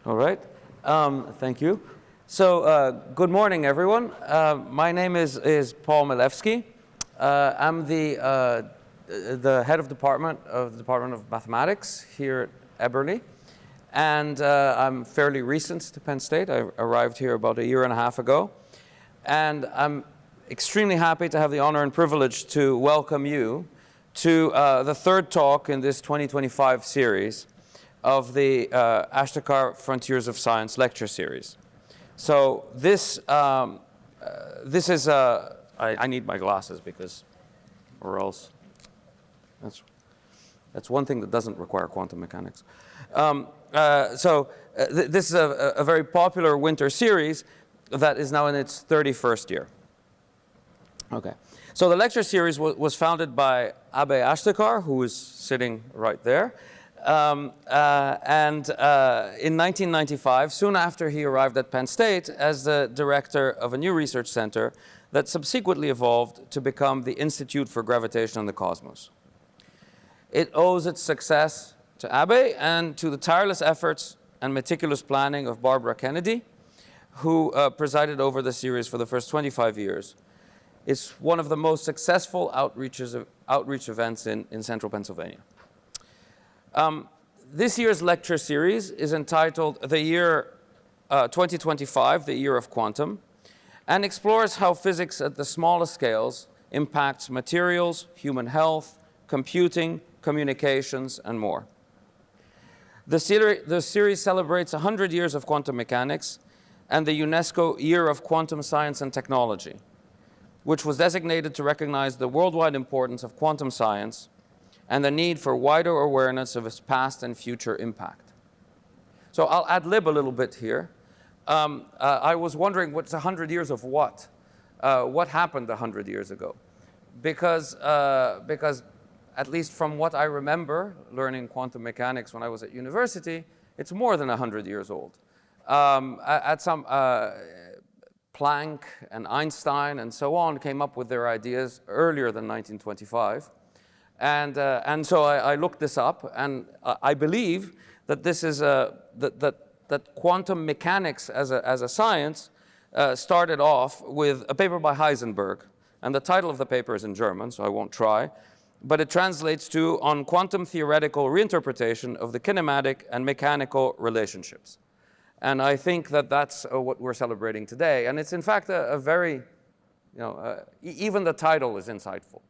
All right. Thank you. So, good morning, everyone. My name is Paul Milewski. I'm the head of the Department of Mathematics here at Eberly. And I'm fairly recent to Penn State. I arrived here about a year and a half ago. And I'm extremely happy to have the honor and privilege to welcome you to the third talk in this 2025 series of the Ashtekar Frontiers of Science lecture series. So this is I need my glasses or else that's one thing that doesn't require quantum mechanics. This is a very popular winter series that is now in its 31st year. Okay. So the lecture series was founded by Abe Ashtekar, who is sitting right there. In 1995, soon after he arrived at Penn State as the director of a new research center that subsequently evolved to become the Institute for Gravitation and the Cosmos. It owes its success to Abe and to the tireless efforts and meticulous planning of Barbara Kennedy, who presided over the series for the first 25 years. It's one of the most successful outreach events in central Pennsylvania. This year's lecture series is entitled The Year 2025, the Year of Quantum, and explores how physics at the smallest scales impacts materials, human health, computing, communications, and more. The series celebrates 100 years of quantum mechanics and the UNESCO Year of Quantum Science and Technology, which was designated to recognize the worldwide importance of quantum science and the need for wider awareness of its past and future impact. So I'll ad-lib a little bit here. I was wondering, what's 100 years of what? What happened 100 years ago? Because at least from what I remember learning quantum mechanics when I was at university, it's more than 100 years old. Planck and Einstein and so on came up with their ideas earlier than 1925. And so I looked this up, and I believe that this is that quantum mechanics as a science started off with a paper by Heisenberg, and the title of the paper is in German, so I won't try, but it translates to On Quantum Theoretical Reinterpretation of the Kinematic and Mechanical Relationships. And I think that that's what we're celebrating today, and it's in fact a very, even the title is insightful.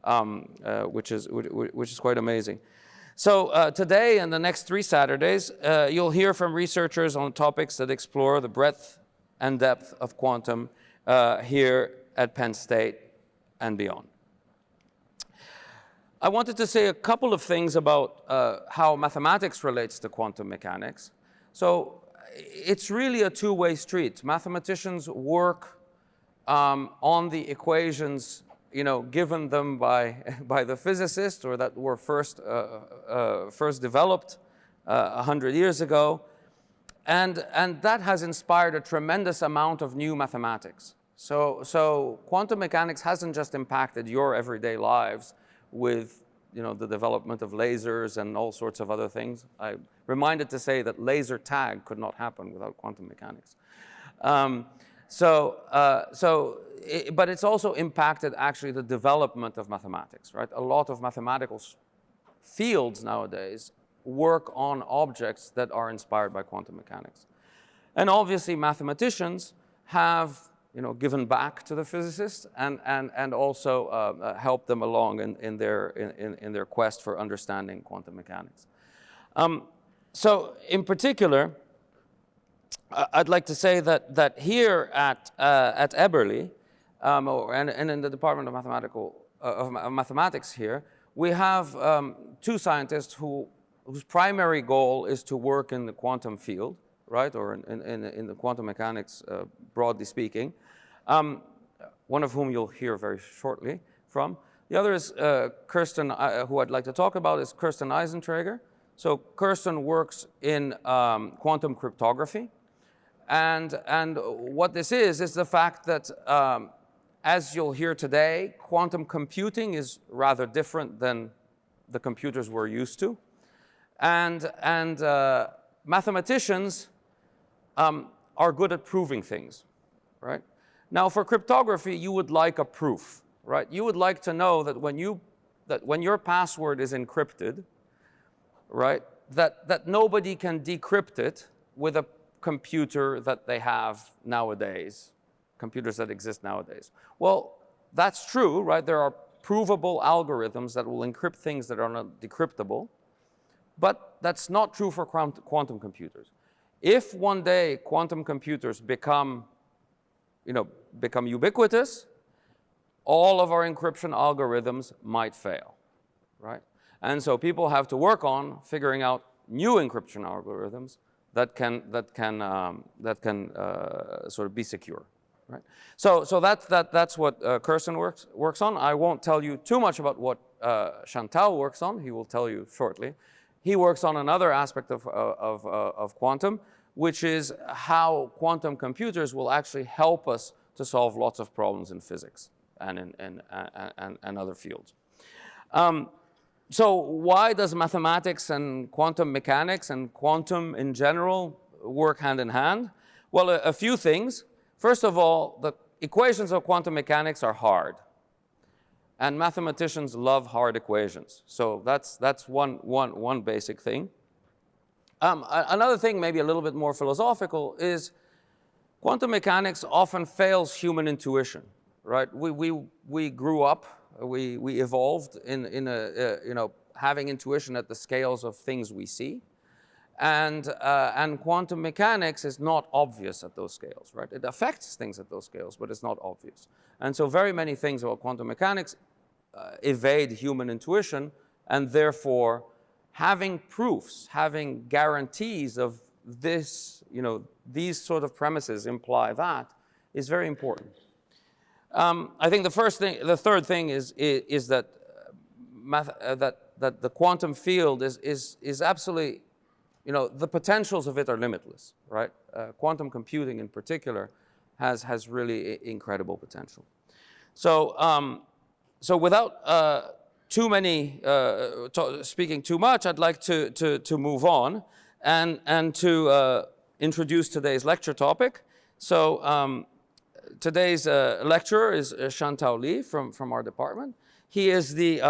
Which is quite amazing. So today and the next 3 Saturdays, you'll hear from researchers on topics that explore the breadth and depth of quantum here at Penn State and beyond. I wanted to say a couple of things about how mathematics relates to quantum mechanics. So it's really a two-way street. Mathematicians work on the equations given them by the physicists, or that were first developed 100 years ago, and that has inspired a tremendous amount of new mathematics. So quantum mechanics hasn't just impacted your everyday lives with the development of lasers and all sorts of other things. I'm reminded to say that laser tag could not happen without quantum mechanics. But it's also impacted actually the development of mathematics, right? A lot of mathematical fields nowadays work on objects that are inspired by quantum mechanics. And obviously mathematicians have given back to the physicists and also helped them along in their quest for understanding quantum mechanics. So in particular, I'd like to say that here at Eberly, and in the Department of Mathematics here, we have 2 scientists whose primary goal is to work in the quantum field, right, or in the quantum mechanics, broadly speaking. One of whom you'll hear very shortly from. The other is Kirsten, who I'd like to talk about, is Kirsten Eisentrager. So Kirsten works in quantum cryptography. And what this is the fact that, as you'll hear today, quantum computing is rather different than the computers we're used to. And mathematicians are good at proving things, right? Now, for cryptography, you would like a proof, right? You would like to know that when your password is encrypted, right, that nobody can decrypt it with a computer that they have nowadays, computers that exist nowadays. Well, that's true, right? There are provable algorithms that will encrypt things that are not decryptable, but that's not true for quantum computers. If one day quantum computers become ubiquitous, all of our encryption algorithms might fail, right? And so people have to work on figuring out new encryption algorithms that can sort of be secure, right? So that's what Kirsten works on. I won't tell you too much about what Xiantao works on. He will tell you shortly. He works on another aspect of quantum, which is how quantum computers will actually help us to solve lots of problems in physics and other fields. So why does mathematics and quantum mechanics and quantum in general work hand in hand? Well, a few things. First of all, the equations of quantum mechanics are hard. And mathematicians love hard equations. So that's one basic thing. Another thing, maybe a little bit more philosophical, is quantum mechanics often fails human intuition, right? We grew up, we evolved in having intuition at the scales of things we see. And quantum mechanics is not obvious at those scales, right? It affects things at those scales, but it's not obvious. And so very many things about quantum mechanics evade human intuition, and therefore having proofs, having guarantees of this, these sort of premises imply that, is very important. I think the third thing is that that the quantum field is absolutely, the potentials of it are limitless, right? Quantum computing in particular has really incredible potential. So without speaking too much, I'd like to move on and to introduce today's lecture topic. So today's lecturer is Xiantao Li from our department. He is he's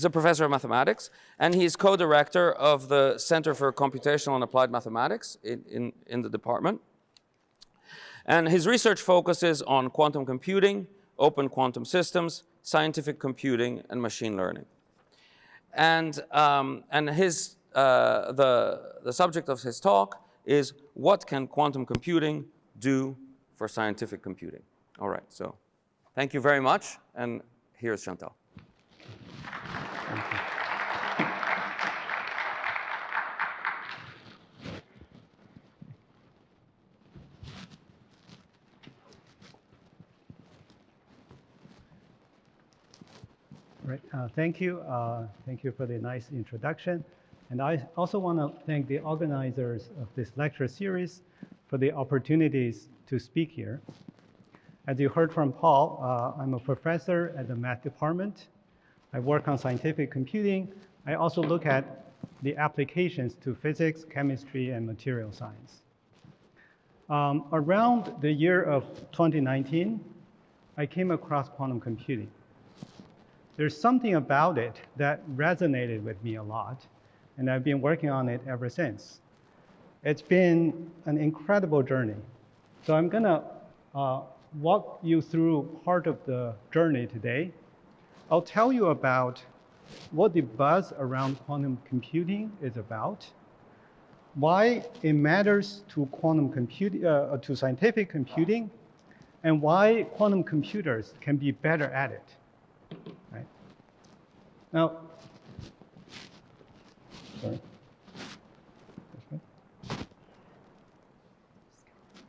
a professor of mathematics, and he's co-director of the Center for Computational and Applied Mathematics in the department. And his research focuses on quantum computing, open quantum systems, scientific computing, and machine learning. And the subject of his talk is, what can quantum computing do for scientific computing? All right, so thank you very much, and here's Xiantao. Thank you. Right. Thank you. Thank you for the nice introduction. And I also want to thank the organizers of this lecture series for the opportunities to speak here. As you heard from Paul, I'm a professor at the math department. I work on scientific computing. I also look at the applications to physics, chemistry, and material science. Around the year of 2019, I came across quantum computing. There's something about it that resonated with me a lot, and I've been working on it ever since. It's been an incredible journey. So I'm going to walk you through part of the journey today. I'll tell you about what the buzz around quantum computing is about, why it matters to quantum computing, to scientific computing, and why quantum computers can be better at it. Right? Now, sorry.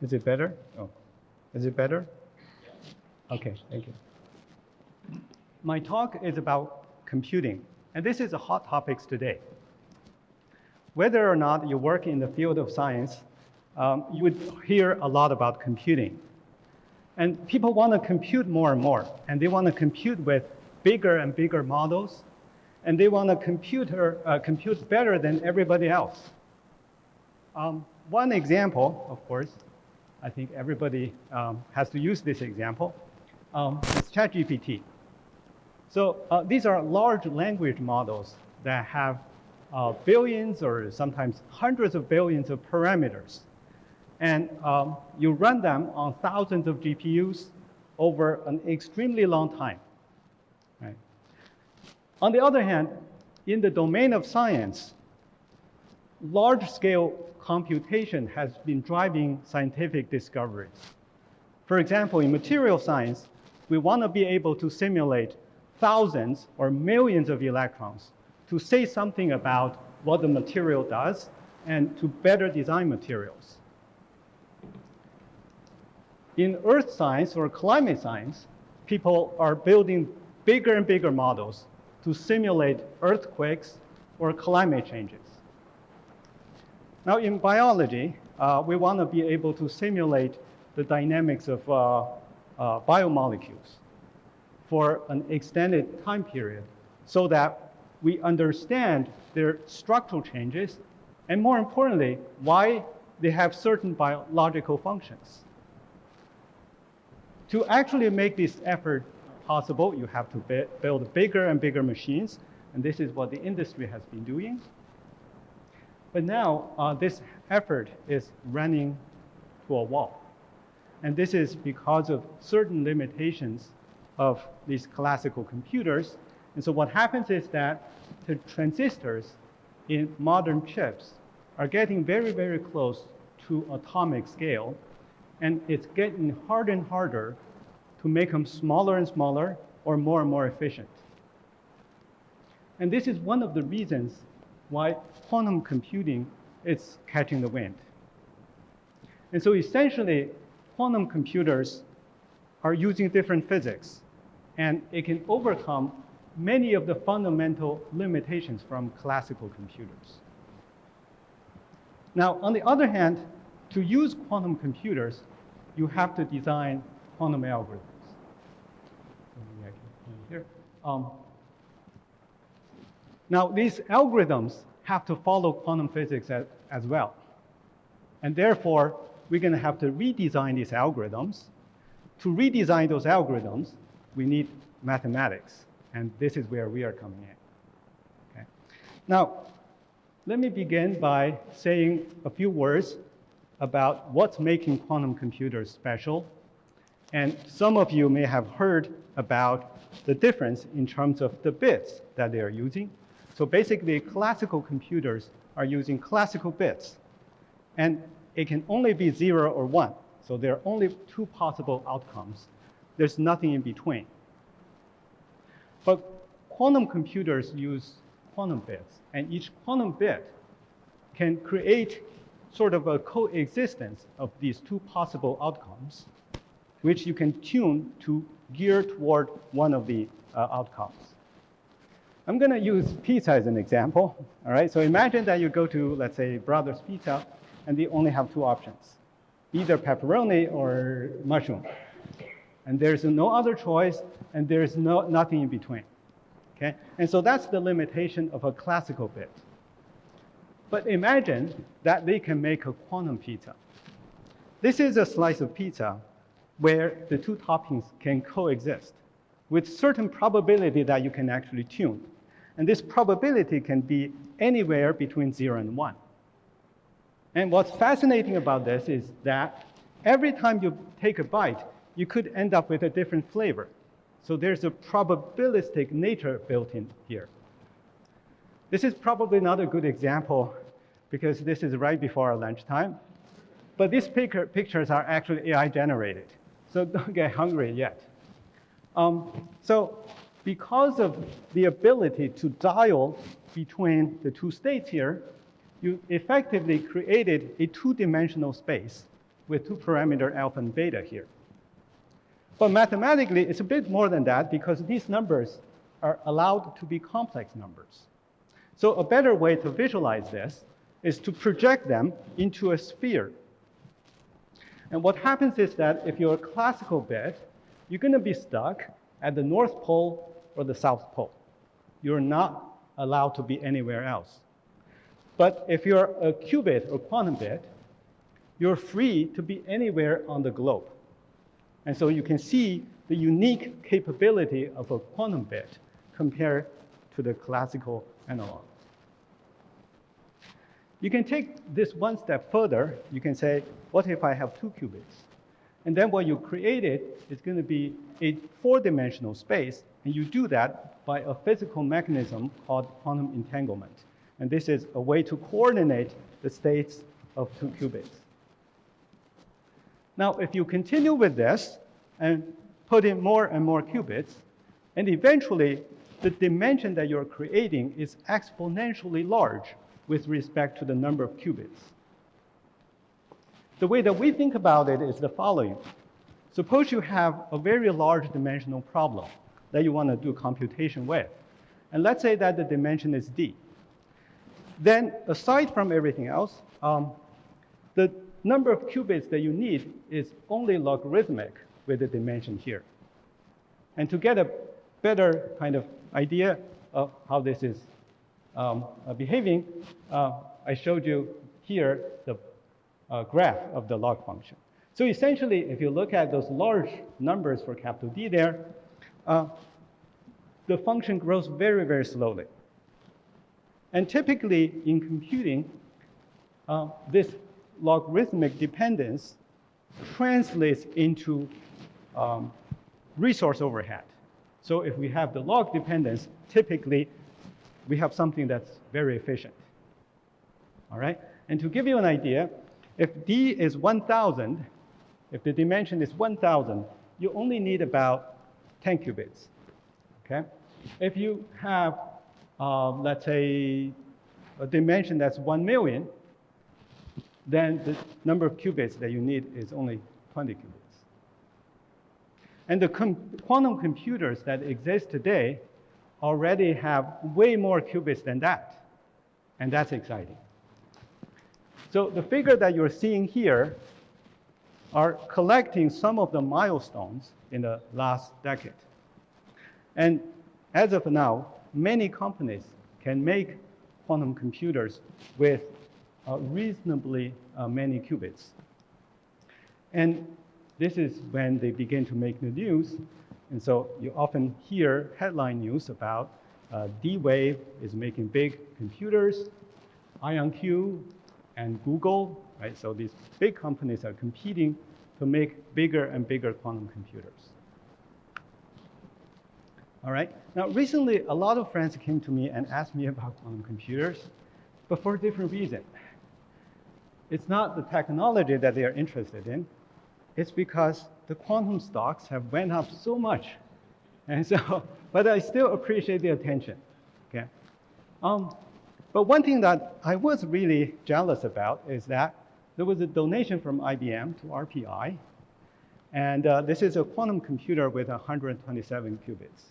Is it better? Oh, is it better? Okay, thank you. My talk is about computing, and this is a hot topic today. Whether or not you work in the field of science, you would hear a lot about computing. And people want to compute more and more, and they want to compute with bigger and bigger models, and they want to compute better than everybody else. One example, of course, I think everybody has to use this example, is ChatGPT. So these are large language models that have billions or sometimes hundreds of billions of parameters. And you run them on thousands of GPUs over an extremely long time. Right? On the other hand, in the domain of science, large-scale computation has been driving scientific discoveries. For example, in material science, we want to be able to simulate thousands or millions of electrons to say something about what the material does and to better design materials. In earth science or climate science, people are building bigger and bigger models to simulate earthquakes or climate changes. Now, in biology, we want to be able to simulate the dynamics of biomolecules for an extended time period so that we understand their structural changes and, more importantly, why they have certain biological functions. To actually make this effort possible, you have to build bigger and bigger machines, and this is what the industry has been doing. But now, this effort is running to a wall. And this is because of certain limitations of these classical computers. And so what happens is that the transistors in modern chips are getting very, very close to atomic scale. And it's getting harder and harder to make them smaller and smaller or more efficient. And this is one of the reasons why quantum computing is catching the wind. And so essentially, quantum computers are using different physics, and it can overcome many of the fundamental limitations from classical computers. Now, on the other hand, to use quantum computers, you have to design quantum algorithms. Here. Now, these algorithms have to follow quantum physics as well. And therefore, we're going to have to redesign these algorithms. To redesign those algorithms, we need mathematics. And this is where we are coming in. Okay? Now, let me begin by saying a few words about what's making quantum computers special. And some of you may have heard about the difference in terms of the bits that they are using. So basically, classical computers are using classical bits. And it can only be 0 or 1. So there are only two possible outcomes. There's nothing in between. But quantum computers use quantum bits. And each quantum bit can create sort of a coexistence of these two possible outcomes, which you can tune to gear toward one of the outcomes. I'm going to use pizza as an example. All right, so imagine that you go to, let's say, Brothers Pizza, and they only have two options, either pepperoni or mushroom. And there's no other choice, and there's nothing in between. Okay? And so that's the limitation of a classical bit. But imagine that they can make a quantum pizza. This is a slice of pizza where the two toppings can coexist with certain probability that you can actually tune. And this probability can be anywhere between 0 and 1. And what's fascinating about this is that every time you take a bite, you could end up with a different flavor. So there's a probabilistic nature built in here. This is probably not a good example because this is right before our lunchtime. But these pictures are actually AI generated. So don't get hungry yet. So because of the ability to dial between the two states here, you effectively created a two-dimensional space with two parameter alpha and beta here. But mathematically, it's a bit more than that because these numbers are allowed to be complex numbers. So a better way to visualize this is to project them into a sphere. And what happens is that if you're a classical bit, you're going to be stuck at the North Pole or the South Pole. You're not allowed to be anywhere else. But if you're a qubit or quantum bit, you're free to be anywhere on the globe. And so you can see the unique capability of a quantum bit compared to the classical analog. You can take this one step further. You can say, what if I have 2 qubits? And then what you created is going to be a 4-dimensional space, and you do that by a physical mechanism called quantum entanglement. And this is a way to coordinate the states of 2 qubits. Now, if you continue with this and put in more and more qubits, and eventually the dimension that you're creating is exponentially large with respect to the number of qubits. The way that we think about it is the following. Suppose you have a very large dimensional problem that you want to do computation with. And let's say that the dimension is d. Then, aside from everything else, the number of qubits that you need is only logarithmic with the dimension here. And to get a better kind of idea of how this is behaving, I showed you here the graph of the log function. So essentially, if you look at those large numbers for capital D there, the function grows very, very slowly. And typically, in computing, this logarithmic dependence translates into resource overhead. So if we have the log dependence, typically, we have something that's very efficient. All right? And to give you an idea, if D is 1,000, if the dimension is 1,000, you only need about 10 qubits. Okay? If you have, let's say, a dimension that's 1 million, then the number of qubits that you need is only 20 qubits. And the quantum computers that exist today already have way more qubits than that. And that's exciting. So the figure that you're seeing here are collecting some of the milestones in the last decade. And as of now, many companies can make quantum computers with reasonably many qubits. And this is when they begin to make the news. And so you often hear headline news about D-Wave is making big computers, IonQ and Google, right? So these big companies are competing to make bigger and bigger quantum computers. All right. Now, recently, a lot of friends came to me and asked me about quantum computers, but for a different reason. It's not the technology that they are interested in. It's because the quantum stocks have went up so much. And so, but I still appreciate the attention. Okay. But one thing that I was really jealous about is that there was a donation from IBM to RPI. And this is a quantum computer with 127 qubits.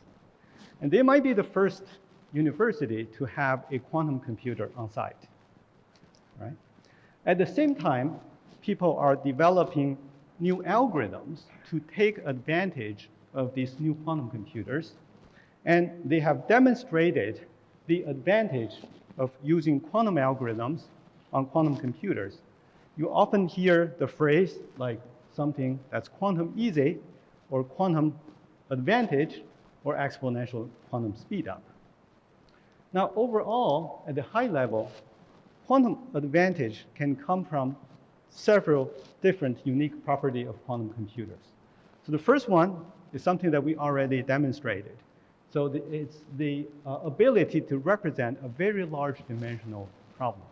And they might be the first university to have a quantum computer on site. Right? At the same time, people are developing new algorithms to take advantage of these new quantum computers. And they have demonstrated the advantage of using quantum algorithms on quantum computers. You often hear the phrase like something that's quantum easy, or quantum advantage, or exponential quantum speedup. Now, overall, at the high level, quantum advantage can come from several different unique properties of quantum computers. So the first one is something that we already demonstrated. So it's the ability to represent a very large dimensional problem.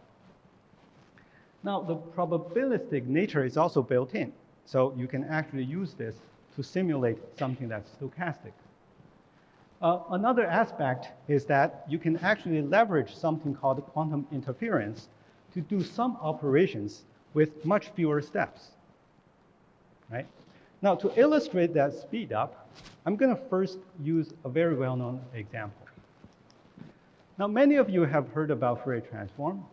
Now, the probabilistic nature is also built in. So you can actually use this to simulate something that's stochastic. Another aspect is that you can actually leverage something called quantum interference to do some operations with much fewer steps, right? Now, to illustrate that speed up, I'm going to first use a very well-known example. Now, many of you have heard about Fourier transform,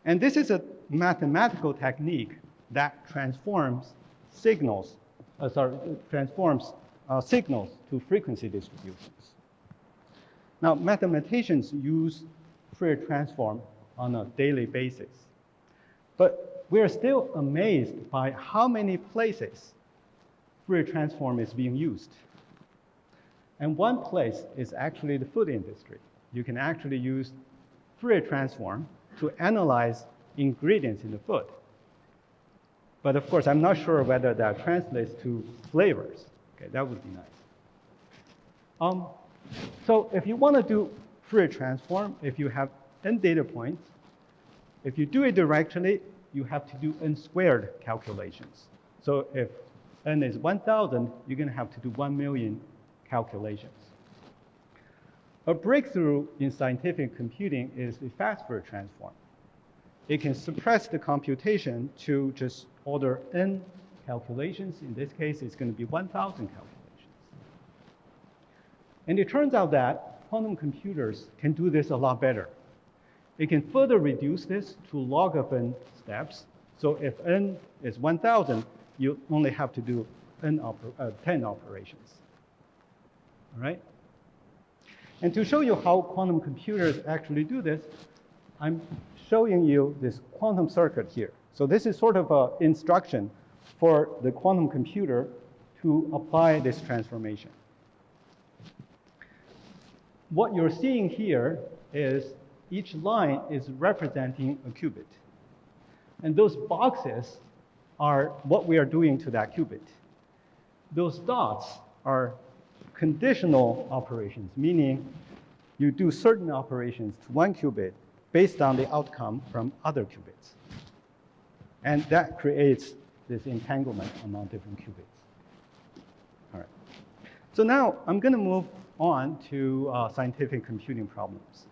and this is a mathematical technique that transforms signals to frequency distributions. Now, mathematicians use Fourier transform on a daily basis. But we're still amazed by how many places Fourier transform is being used. And one place is actually the food industry. You can actually use Fourier transform to analyze ingredients in the food. But of course, I'm not sure whether that translates to flavors. Okay, that would be nice. So if you want to do Fourier transform, if you have n data points, if you do it directly, you have to do n squared calculations. So if n is 1,000, you're going to have to do 1 million calculations. A breakthrough in scientific computing is the fast Fourier transform. It can suppress the computation to just order n calculations. In this case, it's going to be 1,000 calculations. And it turns out that quantum computers can do this a lot better. It can further reduce this to log of n steps. So if n is 1,000, you only have to do 10 operations. All right? And to show you how quantum computers actually do this, I'm showing you this quantum circuit here. So this is sort of an instruction for the quantum computer to apply this transformation. What you're seeing here is each line is representing a qubit. And those boxes are what we are doing to that qubit. Those dots are conditional operations, meaning you do certain operations to one qubit based on the outcome from other qubits. And that creates this entanglement among different qubits. All right. So now I'm going to move on to scientific computing problems.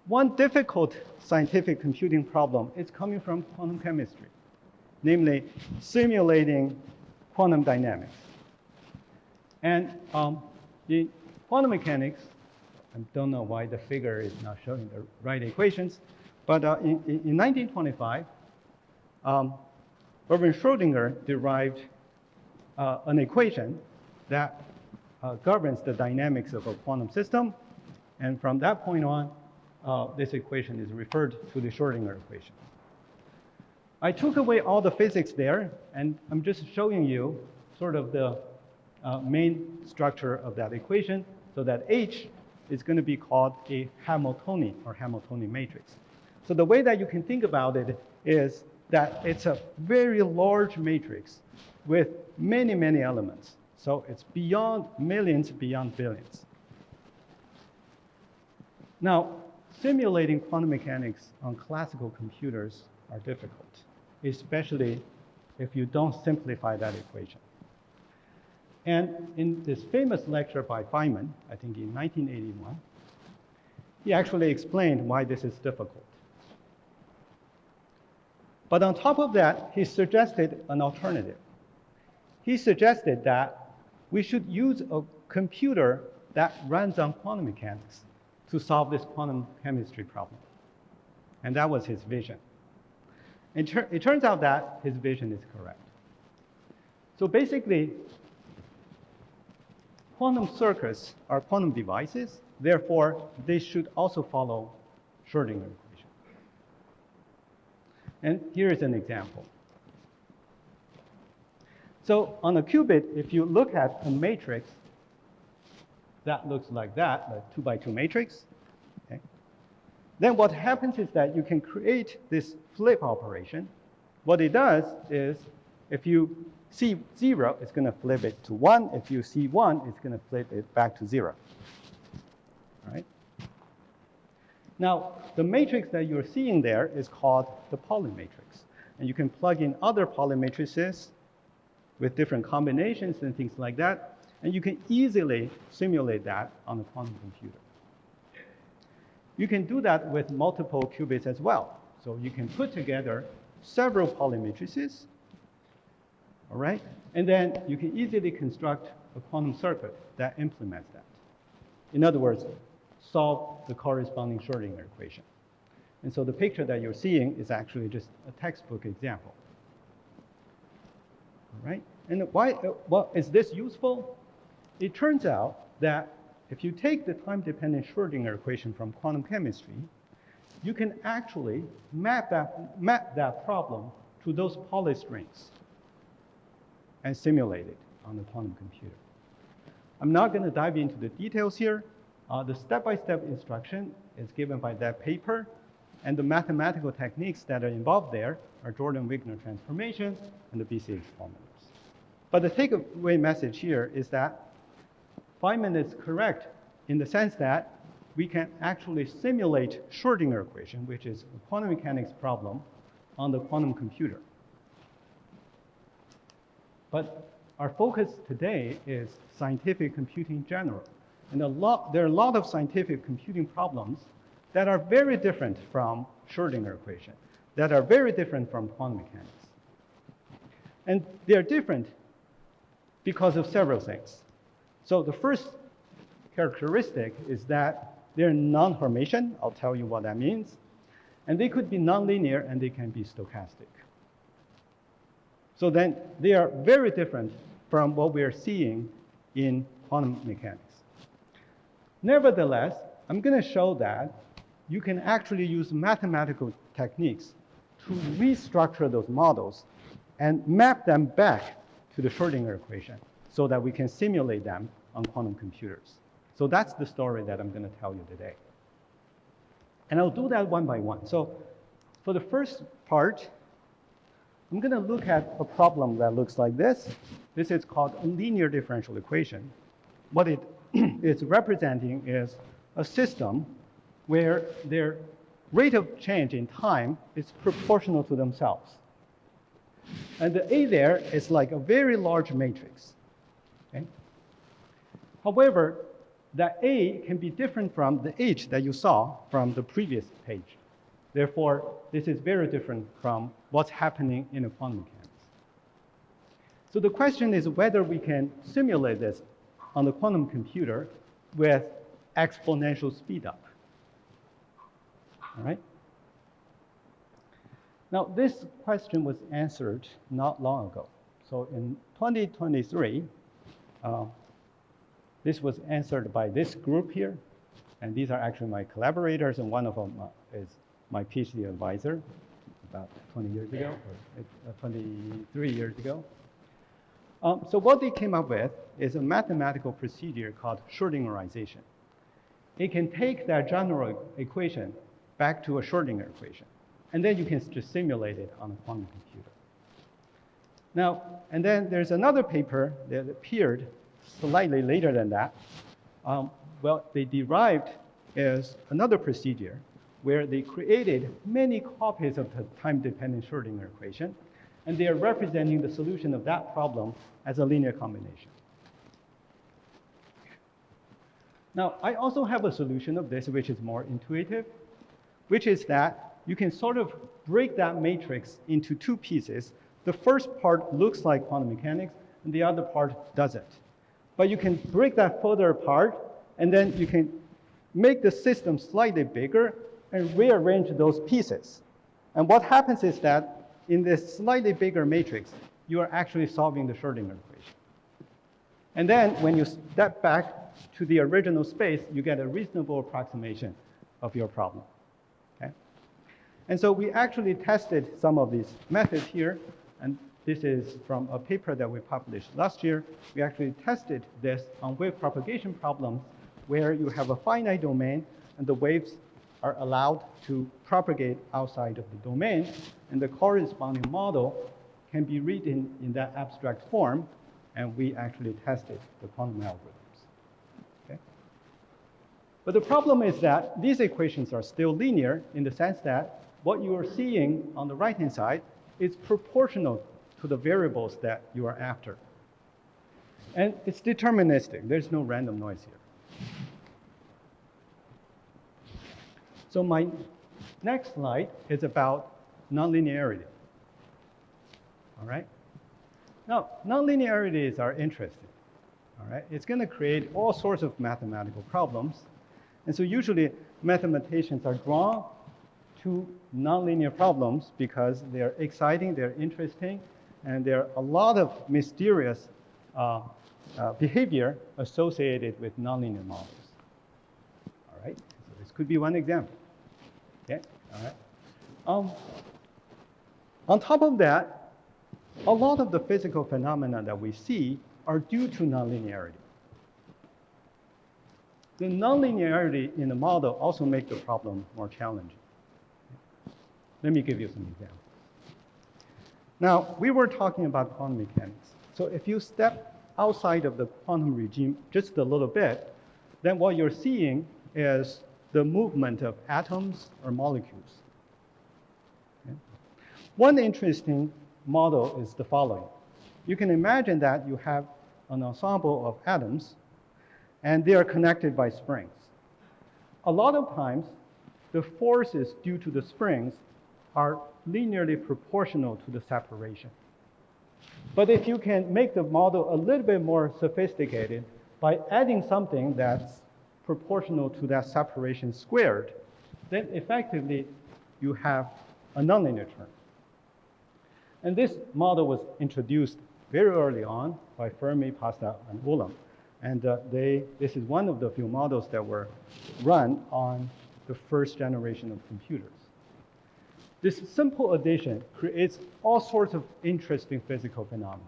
One difficult scientific computing problem is coming from quantum chemistry, namely simulating quantum dynamics. And in quantum mechanics, I don't know why the figure is not showing the right equations, but in 1925, Erwin Schrödinger derived an equation that governs the dynamics of a quantum system. And from that point on, this equation is referred to the Schrödinger equation. I took away all the physics there, and I'm just showing you sort of the main structure of that equation, so that H is going to be called a Hamiltonian or Hamiltonian matrix. So the way that you can think about it is that it's a very large matrix with many, many elements. So it's beyond millions, beyond billions. Now, simulating quantum mechanics on classical computers are difficult, especially if you don't simplify that equation. And in this famous lecture by Feynman, I think in 1981, he actually explained why this is difficult. But on top of that, he suggested an alternative. He suggested that we should use a computer that runs on quantum mechanics to solve this quantum chemistry problem. And that was his vision. It turns out that his vision is correct. So basically, quantum circuits are quantum devices. Therefore, they should also follow Schrödinger equation. And here is an example. So on a qubit, if you look at a matrix that looks like that, a 2x2 matrix, okay, then what happens is that you can create this flip operation. What it does is, if you see 0, it's going to flip it to 1. If you see 1, it's going to flip it back to 0. All right? Now, the matrix that you're seeing there is called the Pauli matrix. And you can plug in other Pauli matrices with different combinations and things like that. And you can easily simulate that on a quantum computer. You can do that with multiple qubits as well. So you can put together several Pauli matrices, all right? And then you can easily construct a quantum circuit that implements that. In other words, solve the corresponding Schrödinger equation. And so the picture that you're seeing is actually just a textbook example. All right? And why, well, is this useful? It turns out that if you take the time-dependent Schrödinger equation from quantum chemistry, you can actually map that problem to those polystrings and simulate it on the quantum computer. I'm not going to dive into the details here. The step-by-step instruction is given by that paper, and the mathematical techniques that are involved there are Jordan-Wigner transformation and the BCX formulas. But the takeaway message here is that Feynman is correct in the sense that we can actually simulate Schrödinger equation, which is a quantum mechanics problem, on the quantum computer. But our focus today is scientific computing in general. And there are a lot of scientific computing problems that are very different from Schrödinger equation, that are very different from quantum mechanics. And they're different because of several things. So the first characteristic is that they're non-Hermitian. I'll tell you what that means. And they could be nonlinear, and they can be stochastic. So then they are very different from what we are seeing in quantum mechanics. Nevertheless, I'm going to show that you can actually use mathematical techniques to restructure those models and map them back to the Schrödinger equation so that we can simulate them on quantum computers. So that's the story that I'm going to tell you today. And I'll do that one by one. So for the first part, I'm going to look at a problem that looks like this. This is called a linear differential equation. What it is representing is a system where their rate of change in time is proportional to themselves. And the A there is like a very large matrix. Okay? However, that A can be different from the H that you saw from the previous page. Therefore, this is very different from what's happening in a quantum mechanics. So the question is whether we can simulate this on the quantum computer with exponential speedup. All right? Now, this question was answered not long ago. So in 2023, this was answered by this group here. And these are actually my collaborators, and one of them is my PhD advisor about 20 years ago, or 23 years ago. So what they came up with is a mathematical procedure called Schrödingerization. It can take that general equation back to a Schrödinger equation, and then you can just simulate it on a quantum computer. Now, and then there's another paper that appeared slightly later than that. Well, they derived is another procedure where they created many copies of the time-dependent Schrödinger equation, and they are representing the solution of that problem as a linear combination. Now, I also have a solution of this which is more intuitive, which is that you can sort of break that matrix into two pieces. The first part looks like quantum mechanics, and the other part doesn't. But you can break that further apart, and then you can make the system slightly bigger and rearrange those pieces. And what happens is that in this slightly bigger matrix, you are actually solving the Schrödinger equation. And then when you step back to the original space, you get a reasonable approximation of your problem. Okay? And so we actually tested some of these methods here, and this is from a paper that we published last year. We actually tested this on wave propagation problems where you have a finite domain and the waves are allowed to propagate outside of the domain, and the corresponding model can be written in that abstract form, and we actually tested the quantum algorithms. Okay? But the problem is that these equations are still linear in the sense that what you are seeing on the right-hand side is proportional to the variables that you are after. And it's deterministic. There's no random noise here. So my next slide is about nonlinearity. All right? Now, nonlinearities are interesting. All right? It's going to create all sorts of mathematical problems. And so usually mathematicians are drawn to nonlinear problems because they're exciting, they're interesting, and there are a lot of mysterious behavior associated with nonlinear models. All right? So this could be one example. Okay, all right. On top of that, a lot of the physical phenomena that we see are due to nonlinearity. The nonlinearity in the model also makes the problem more challenging. Let me give you some examples. Now, we were talking about quantum mechanics. So if you step outside of the quantum regime just a little bit, then what you're seeing is the movement of atoms or molecules. Okay? One interesting model is the following. You can imagine that you have an ensemble of atoms, and they are connected by springs. A lot of times, the forces due to the springs are linearly proportional to the separation. But if you can make the model a little bit more sophisticated by adding something that's proportional to that separation squared, then effectively you have a nonlinear term. And this model was introduced very early on by Fermi, Pascal, and Ulam. And this is one of the few models that were run on the first generation of computers. This simple addition creates all sorts of interesting physical phenomena.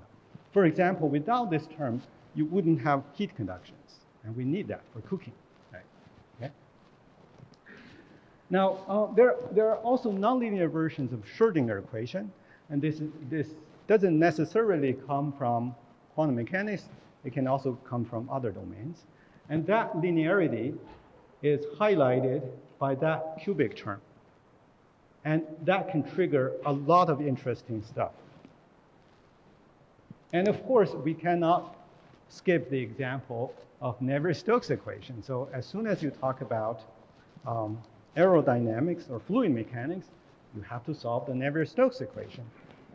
For example, without this term, you wouldn't have heat conductions, and we need that for cooking. Right? Okay? Now, there are also nonlinear versions of Schrödinger equation, and this doesn't necessarily come from quantum mechanics. It can also come from other domains. And that linearity is highlighted by that cubic term. And that can trigger a lot of interesting stuff. And of course, we cannot skip the example of Navier-Stokes equation. So as soon as you talk about aerodynamics or fluid mechanics, you have to solve the Navier-Stokes equation.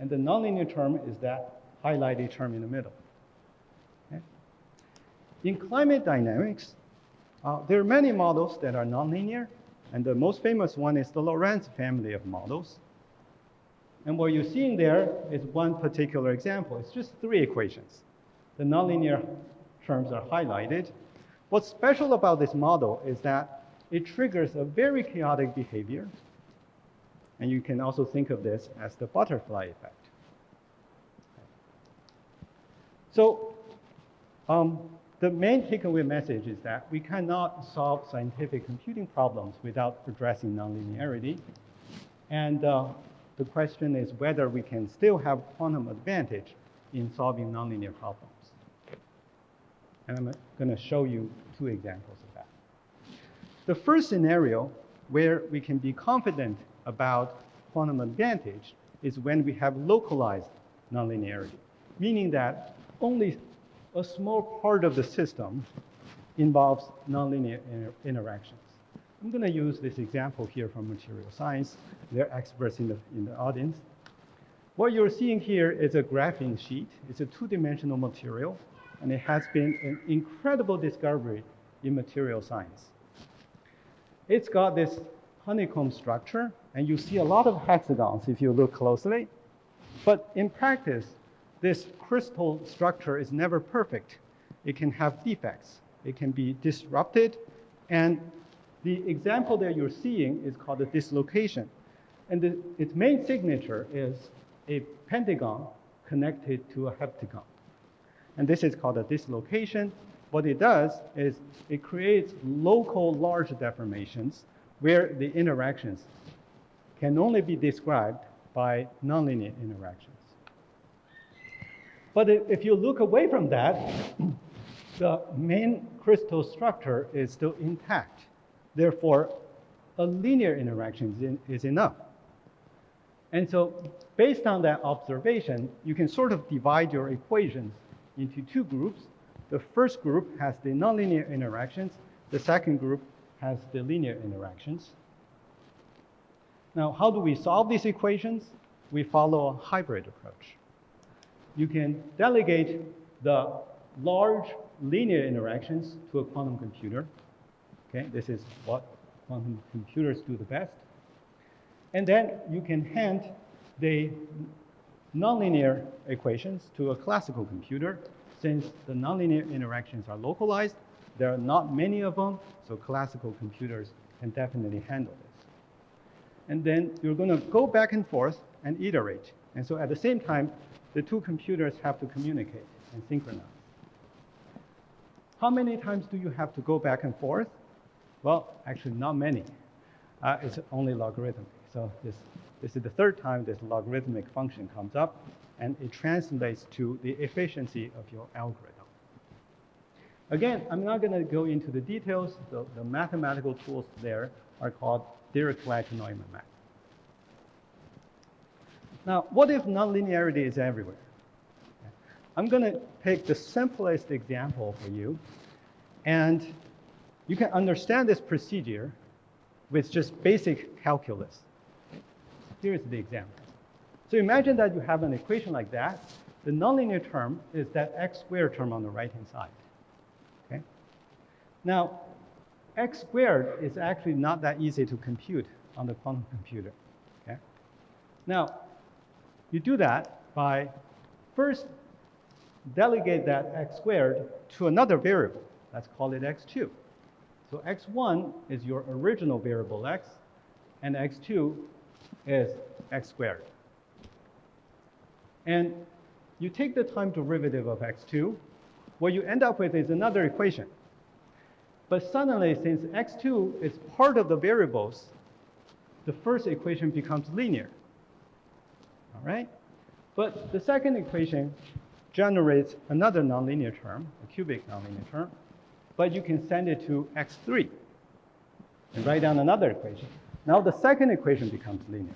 And the nonlinear term is that highlighted term in the middle. Okay? In climate dynamics, there are many models that are nonlinear. And the most famous one is the Lorentz family of models. And what you're seeing there is one particular example. It's just 3 equations. The nonlinear terms are highlighted. What's special about this model is that it triggers a very chaotic behavior. And you can also think of this as the butterfly effect. So the main takeaway message is that we cannot solve scientific computing problems without addressing nonlinearity. And the question is whether we can still have quantum advantage in solving nonlinear problems. And I'm going to show you 2 examples of that. The first scenario where we can be confident about quantum advantage is when we have localized nonlinearity, meaning that only a small part of the system involves nonlinear interactions. I'm going to use this example here from material science. They're experts in the audience. What you're seeing here is a graphene sheet. It's a 2-dimensional material, and it has been an incredible discovery in material science. It's got this honeycomb structure, and you see a lot of hexagons if you look closely. But in practice, this crystal structure is never perfect. It can have defects. It can be disrupted. And the example that you're seeing is called a dislocation. And its main signature is a pentagon connected to a heptagon. And this is called a dislocation. What it does is it creates local large deformations where the interactions can only be described by nonlinear interactions. But if you look away from that, the main crystal structure is still intact. Therefore, a linear interaction is enough. And so based on that observation, you can sort of divide your equations into 2 groups. The first group has the nonlinear interactions. The second group has the linear interactions. Now, how do we solve these equations? We follow a hybrid approach. You can delegate the large linear interactions to a quantum computer. Okay, this is what quantum computers do the best. And then you can hand the nonlinear equations to a classical computer. Since the nonlinear interactions are localized, there are not many of them, so classical computers can definitely handle this. and then you're going to go back and forth and iterate. And so at the same time, the two computers have to communicate and synchronize. How many times do you have to go back and forth? Well, actually not many. It's only logarithmic. So this is the third time this logarithmic function comes up, and it translates to the efficiency of your algorithm. Again, I'm not going to go into the details. The mathematical tools there are called Dirichlet-Neumann map. Now, what if nonlinearity is everywhere? I'm going to take the simplest example for you, and you can understand this procedure with just basic calculus. Here's the example. So imagine that you have an equation like that. The nonlinear term is that x squared term on the right-hand side. Okay? Now, x squared is actually not that easy to compute on the quantum computer. Okay? Now, you do that by first delegate that x squared to another variable. Let's call it x2. So x1 is your original variable x, and x2 is x squared. And you take the time derivative of x2, what you end up with is another equation. But suddenly, since x2 is part of the variables, the first equation becomes linear. All right? But the second equation generates another nonlinear term, a cubic nonlinear term, but you can send it to x3 and write down another equation. Now the second equation becomes linear.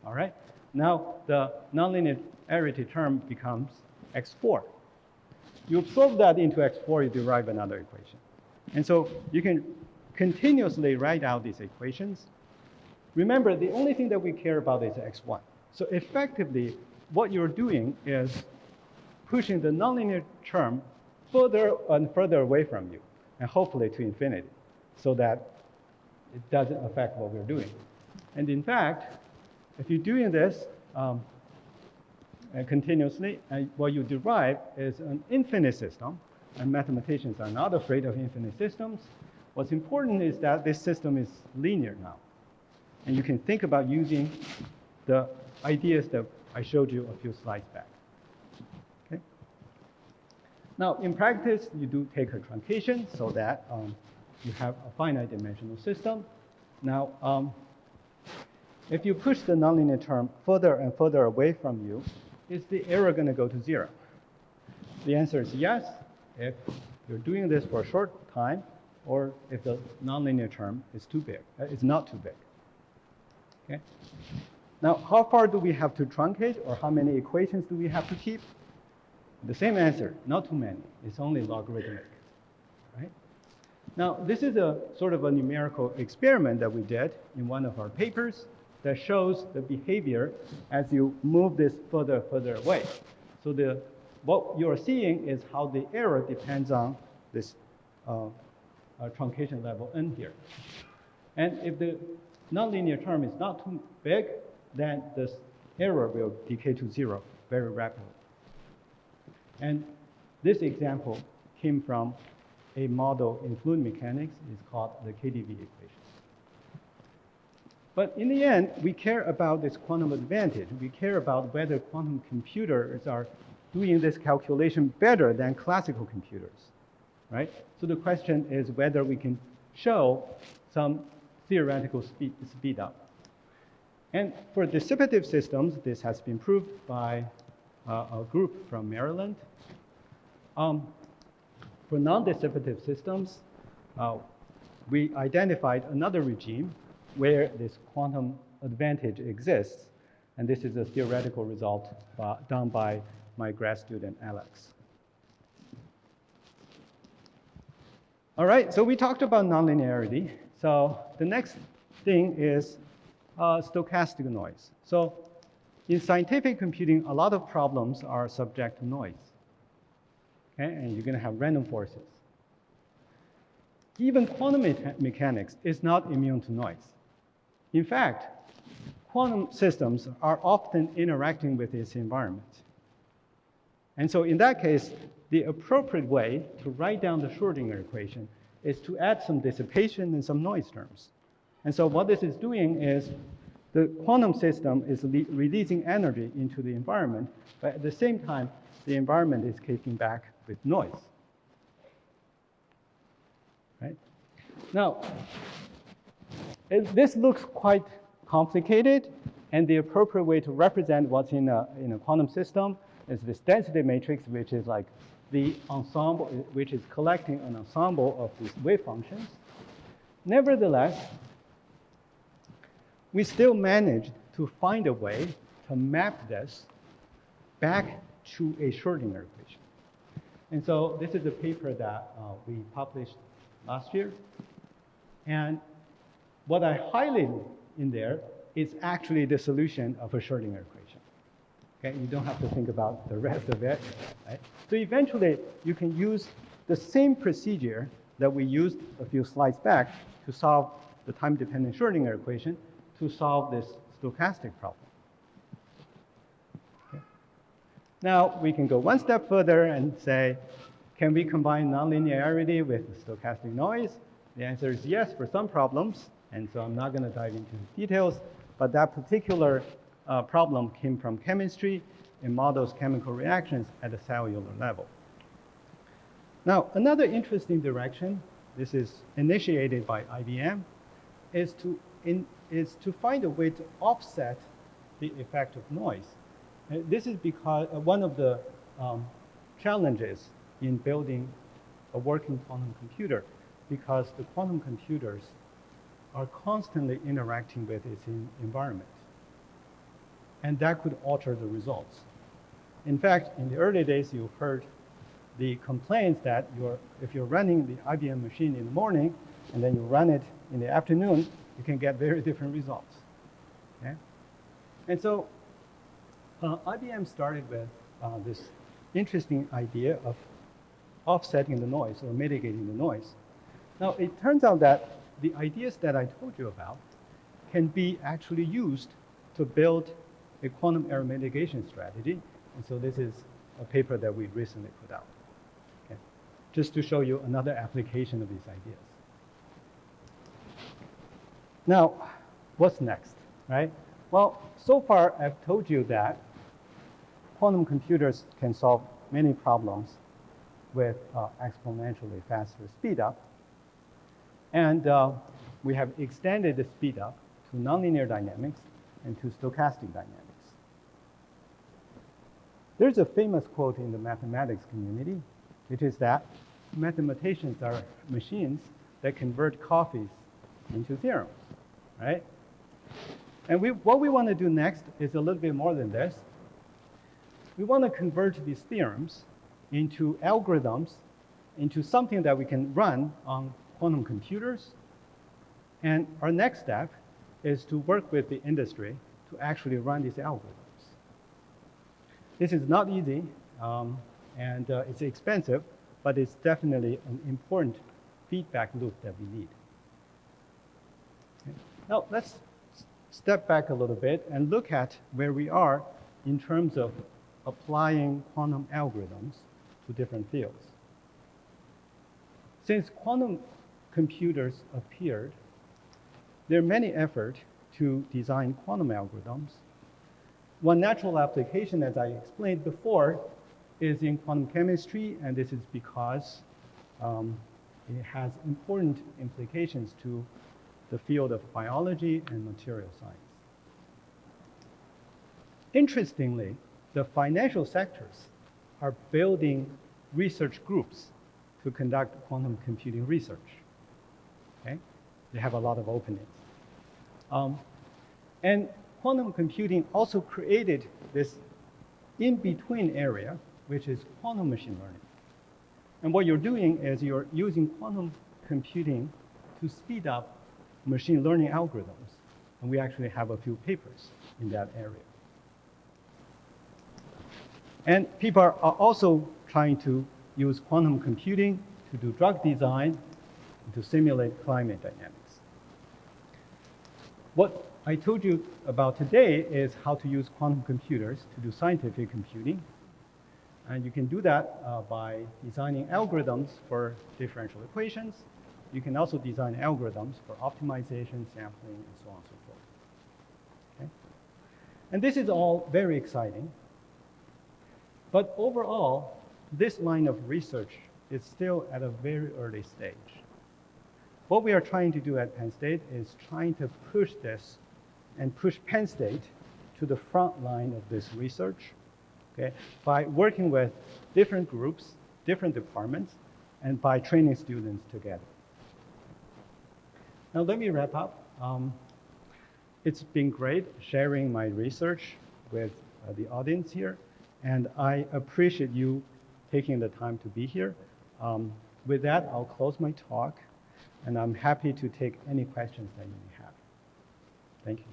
All right? Now the nonlinearity term becomes x4. You absorb that into x4, you derive another equation. And so you can continuously write out these equations. Remember, the only thing that we care about is x1. So effectively, what you're doing is pushing the nonlinear term further and further away from you, and hopefully to infinity, so that it doesn't affect what we're doing. And in fact, if you're doing this continuously, what you derive is an infinite system, and mathematicians are not afraid of infinite systems. What's important is that this system is linear now. And you can think about using the ideas that I showed you a few slides back. Okay? Now, in practice, you do take a truncation so that you have a finite dimensional system. Now, if you push the nonlinear term further and further away from you, is the error going to go to 0? The answer is yes, if you're doing this for a short time, or if the nonlinear term is too big, it's not too big. Okay? Now, how far do we have to truncate, or how many equations do we have to keep? The same answer, not too many. It's only logarithmic, right? Now, this is a sort of a numerical experiment that we did in one of our papers that shows the behavior as you move this further away. So what you're seeing is how the error depends on this truncation level n here. And if the nonlinear term is not too big, then this error will decay to 0 very rapidly. And this example came from a model in fluid mechanics. It's called the KdV equation. But in the end, we care about this quantum advantage. We care about whether quantum computers are doing this calculation better than classical computers, right? So the question is whether we can show some theoretical speed up. And for dissipative systems, this has been proved by a group from Maryland. For non-dissipative systems, we identified another regime where this quantum advantage exists. And this is a theoretical result done by my grad student, Alex. All right, so we talked about nonlinearity. So the next thing is stochastic noise. So in scientific computing, a lot of problems are subject to noise. Okay? And you're going to have random forces. Even quantum mechanics is not immune to noise. In fact, quantum systems are often interacting with its environment. And so in that case, the appropriate way to write down the Schrödinger equation is to add some dissipation and some noise terms. And so what this is doing is the quantum system is releasing energy into the environment, but at the same time, the environment is kicking back with noise. Right? Now, this looks quite complicated, and the appropriate way to represent what's in a quantum system is this density matrix, which is like the ensemble, which is collecting an ensemble of these wave functions. Nevertheless, we still managed to find a way to map this back to a Schrodinger equation. And so this is a paper that we published last year. And what I highlighted in there is actually the solution of a Schrodinger equation. Okay, you don't have to think about the rest of it. Right? So eventually, you can use the same procedure that we used a few slides back to solve the time-dependent Schrodinger equation to solve this stochastic problem. Okay. Now, we can go one step further and say, can we combine nonlinearity with stochastic noise? The answer is yes for some problems, and so I'm not going to dive into the details, but that particular problem came from chemistry and models chemical reactions at a cellular level. Now, another interesting direction, this is initiated by IBM, is to find a way to offset the effect of noise. This is because one of the challenges in building a working quantum computer, because the quantum computers are constantly interacting with its environment. And that could alter the results. In fact, in the early days, you heard the complaints that if you're running the IBM machine in the morning and then you run it in the afternoon, you can get very different results. Okay? And so IBM started with this interesting idea of offsetting the noise or mitigating the noise. Now, it turns out that the ideas that I told you about can be actually used to build a quantum error mitigation strategy. And so this is a paper that we recently put out. Okay? Just to show you another application of these ideas. Now, what's next, right? Well, so far I've told you that quantum computers can solve many problems with exponentially faster speed up. And we have extended the speed up to nonlinear dynamics and to stochastic dynamics. There's a famous quote in the mathematics community, which is that mathematicians are machines that convert coffees into theorems, right? And what we want to do next is a little bit more than this. We want to convert these theorems into algorithms, into something that we can run on quantum computers. And our next step is to work with the industry to actually run these algorithms. This is not easy, and it's expensive, but it's definitely an important feedback loop that we need. Okay. Now, let's step back a little bit and look at where we are in terms of applying quantum algorithms to different fields. Since quantum computers appeared, there are many efforts to design quantum algorithms. One natural application, as I explained before, is in quantum chemistry, and this is because it has important implications to the field of biology and material science. Interestingly, the financial sectors are building research groups to conduct quantum computing research. Okay? They have a lot of openings. And quantum computing also created this in-between area, which is quantum machine learning. And what you're doing is you're using quantum computing to speed up machine learning algorithms. And we actually have a few papers in that area. And people are also trying to use quantum computing to do drug design and to simulate climate dynamics. What I told you about today is how to use quantum computers to do scientific computing. And you can do that by designing algorithms for differential equations. You can also design algorithms for optimization, sampling, and so on and so forth. And this is all very exciting. But overall, this line of research is still at a very early stage. What we are trying to do at Penn State is trying to push this and push Penn State to the front line of this research, okay, by working with different groups, different departments, and by training students together. Now let me wrap up. It's been great sharing my research with the audience here, and I appreciate you taking the time to be here. With that, I'll close my talk, and I'm happy to take any questions that you may have. Thank you.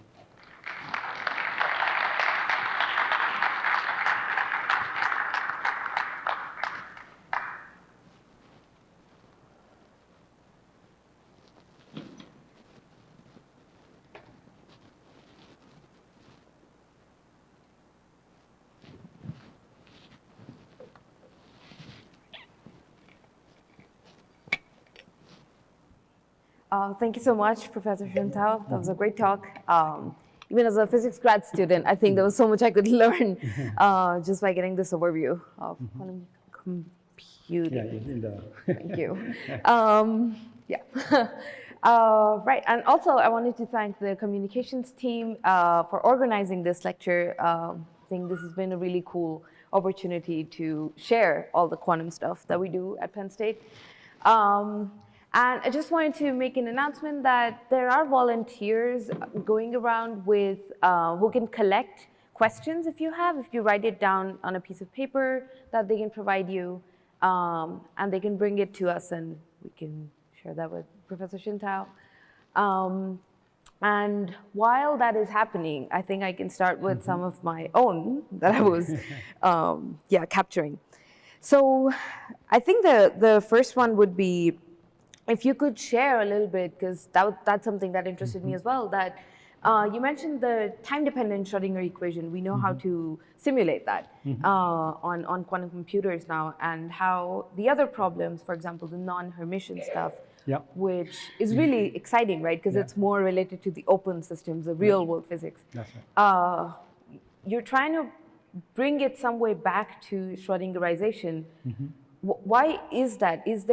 Thank you so much, Professor Xiantao. That was a great talk. Even as a physics grad student, I think there was so much I could learn just by getting this overview of quantum computing. Thank you. Right, and also I wanted to thank the communications team for organizing this lecture. I think this has been a really cool opportunity to share all the quantum stuff that we do at Penn State. And I just wanted to make an announcement that there are volunteers going around with who can collect questions if you write it down on a piece of paper that they can provide you, and they can bring it to us and we can share that with Professor Xiantao. And while that is happening, I think I can start with some of my own that I was capturing. So I think the first one would be, if you could share a little bit, because that's something that interested me as well, that you mentioned the time-dependent Schrodinger equation. We know how to simulate that on quantum computers now, and how the other problems, for example, the non-Hermitian stuff, which is really exciting, right? Because it's more related to the open systems, the real-world physics. That's right. You're trying to bring it some way back to Schrodingerization. Why is that? Is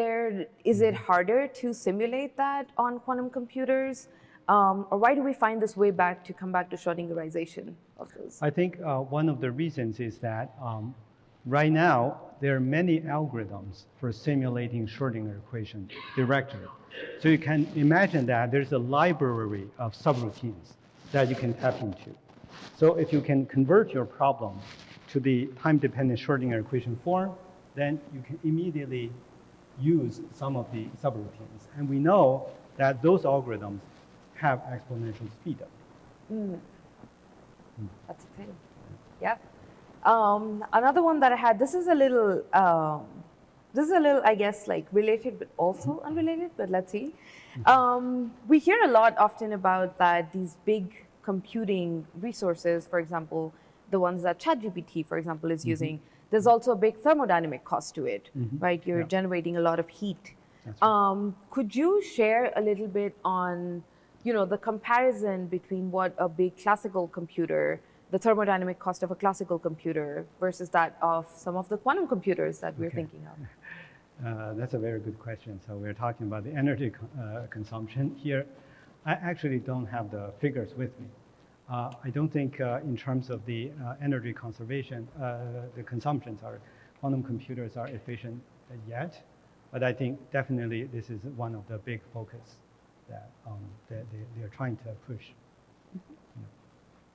it harder to simulate that on quantum computers? Or why do we find this way back to come back to Schrodingerization of those? I think one of the reasons is that right now, there are many algorithms for simulating Schrodinger equation directly. So you can imagine that there's a library of subroutines that you can tap into. So if you can convert your problem to the time-dependent Schrodinger equation form, then you can immediately use some of the subroutines. And we know that those algorithms have exponential speedup. That's exciting. Yeah. Another one that I had, this is a little, I guess, like related, but also unrelated, but let's see. We hear a lot often about that these big computing resources, for example, the ones that ChatGPT, for example, is using, there's also a big thermodynamic cost to it, right? You're generating a lot of heat. Right. Could you share a little bit on, the comparison between what a big classical computer, the thermodynamic cost of a classical computer versus that of some of the quantum computers that we're thinking of? That's a very good question. So we're talking about the energy consumption here. I actually don't have the figures with me. I don't think in terms of the energy conservation, the consumptions quantum computers are efficient yet, but I think definitely this is one of the big focus that they're trying to push.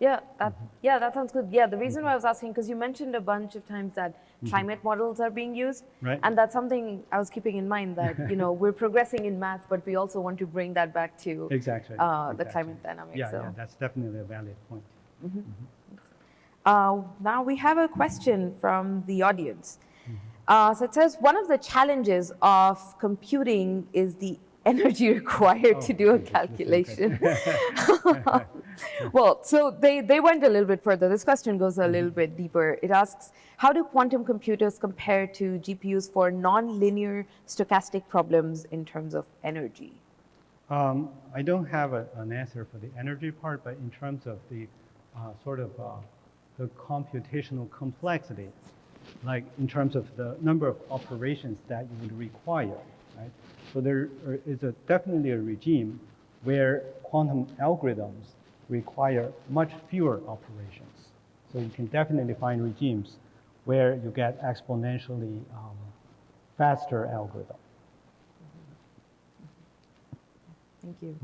Yeah, that sounds good. Yeah, the reason why I was asking, because you mentioned a bunch of times that climate models are being used, right? And that's something I was keeping in mind, that we're progressing in math, but we also want to bring that back to the climate dynamics. Yeah, that's definitely a valid point. Now we have a question from the audience. So it says, one of the challenges of computing is the energy required to do a calculation. Well, so they went a little bit further. This question goes a little bit deeper. It asks, how do quantum computers compare to GPUs for non-linear stochastic problems in terms of energy? I don't have an answer for the energy part, but in terms of the the computational complexity, like in terms of the number of operations that you would require, right? So there is definitely a regime where quantum algorithms require much fewer operations. So you can definitely find regimes where you get exponentially faster algorithm. Thank you.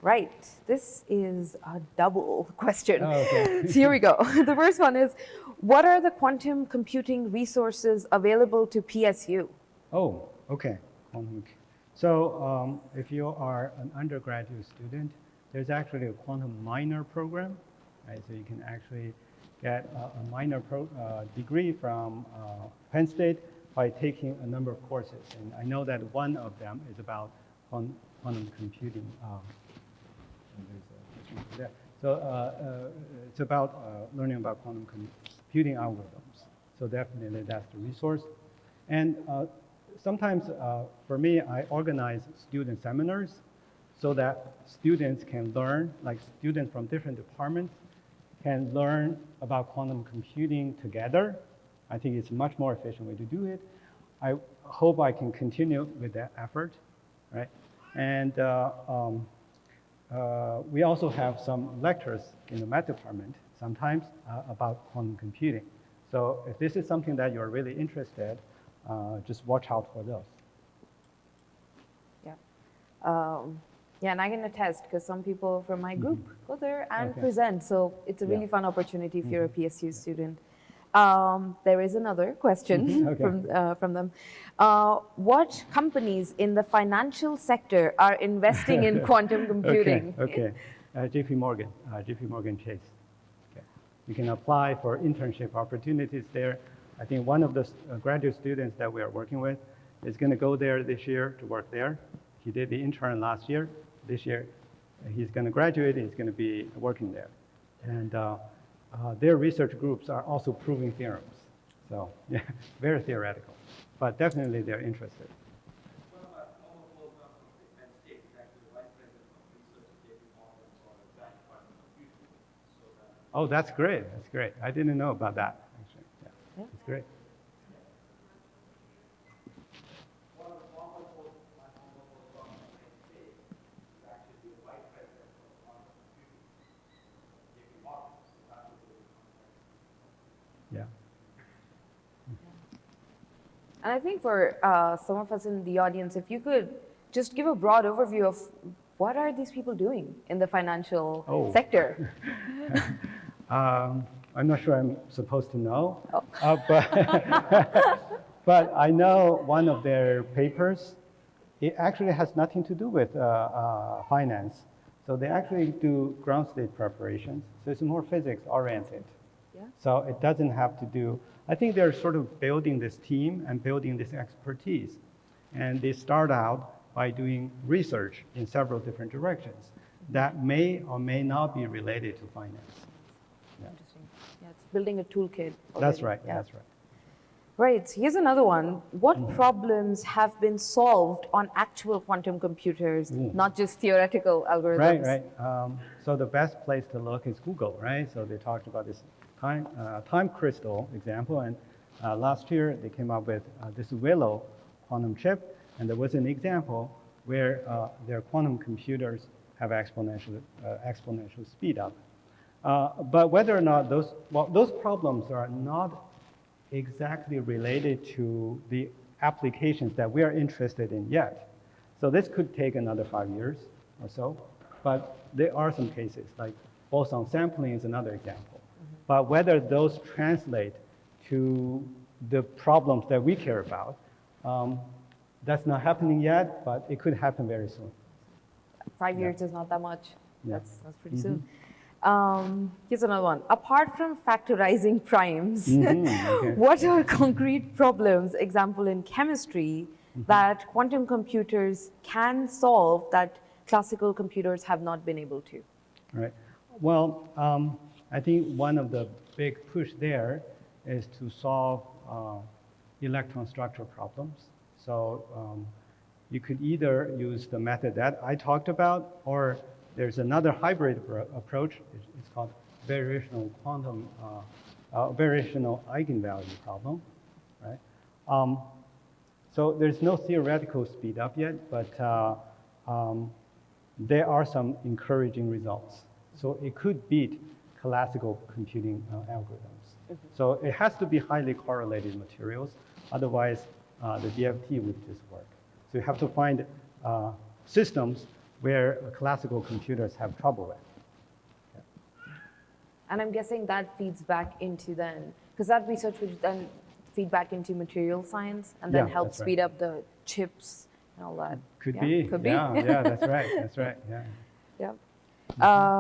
Right, this is a double question. Oh, okay. So here we go. The first one is, what are the quantum computing resources available to PSU? Oh, okay. So if you are an undergraduate student, there's actually a quantum minor program, right? So you can actually get a minor degree from Penn State by taking a number of courses. And I know that one of them is about quantum computing. So it's about learning about quantum computing algorithms. So definitely that's the resource. And sometimes for me, I organize student seminars so that students can learn, like students from different departments can learn about quantum computing together. I think it's a much more efficient way to do it. I hope I can continue with that effort, right? And we also have some lectures in the math department sometimes about quantum computing. So if this is something that you're really interested, just watch out for those. Yeah. Yeah, and I can attest because some people from my group go there and present. So it's a really fun opportunity if you're a PSU student. There is another question from them. What companies in the financial sector are investing in quantum computing? Okay. JP Morgan Chase. Okay. You can apply for internship opportunities there. I think one of the graduate students that we are working with is going to go there this year to work there. He did the intern last year. This year, he's going to graduate. He's going to be working there. And their research groups are also proving theorems. So yeah, very theoretical. But definitely they're interested. One of my former close friends from Penn State is actually the vice president of research at JP Morgan for advanced quantum computing. Oh, that's great. That's great. I didn't know about that, actually. Yeah. That's great. One of the former my former close friends from Penn State is actually the vice president of quantum computing at JP Morgan. So that's what Yeah. And I think for some of us in the audience, if you could just give a broad overview of what are these people doing in the financial sector? I'm not sure I'm supposed to know, but I know one of their papers, it actually has nothing to do with finance. So they actually do ground state preparations. So it's more physics oriented. Yeah. So it doesn't have to do, I think they're sort of building this team and building this expertise. And they start out by doing research in several different directions that may or may not be related to finance. Yeah. Interesting. Yeah, it's building a toolkit. That's already. right, Yeah. that's right. Right, here's another one. What problems have been solved on actual quantum computers, not just theoretical algorithms? Right. So the best place to look is Google, right? So they talked about this time crystal example, and last year they came up with this Willow quantum chip, and there was an example where their quantum computers have exponential speed up. But whether or not those problems are not exactly related to the applications that we are interested in yet. So this could take another 5 years or so, but there are some cases, like boson sampling is another example. But whether those translate to the problems that we care about, that's not happening yet, but it could happen very soon. 5 years is not that much. Yeah. That's pretty soon. Here's another one. Apart from factorizing primes, what are concrete problems, example in chemistry, that quantum computers can solve that classical computers have not been able to? Right. Well, I think one of the big push there is to solve electron structure problems. So you could either use the method that I talked about, or there's another hybrid approach. It's called variational quantum, variational eigenvalue problem, right? So there's no theoretical speed up yet, but there are some encouraging results. So it could beat classical computing algorithms. So it has to be highly correlated materials, otherwise the DFT would just work. So you have to find systems where classical computers have trouble with. And I'm guessing that feeds back into then, because that research would then feed back into material science and then Yeah, help that's right. speed up the chips and all that. Could Yeah, be. Could be. Yeah, that's right. That's right. Yeah. Yeah.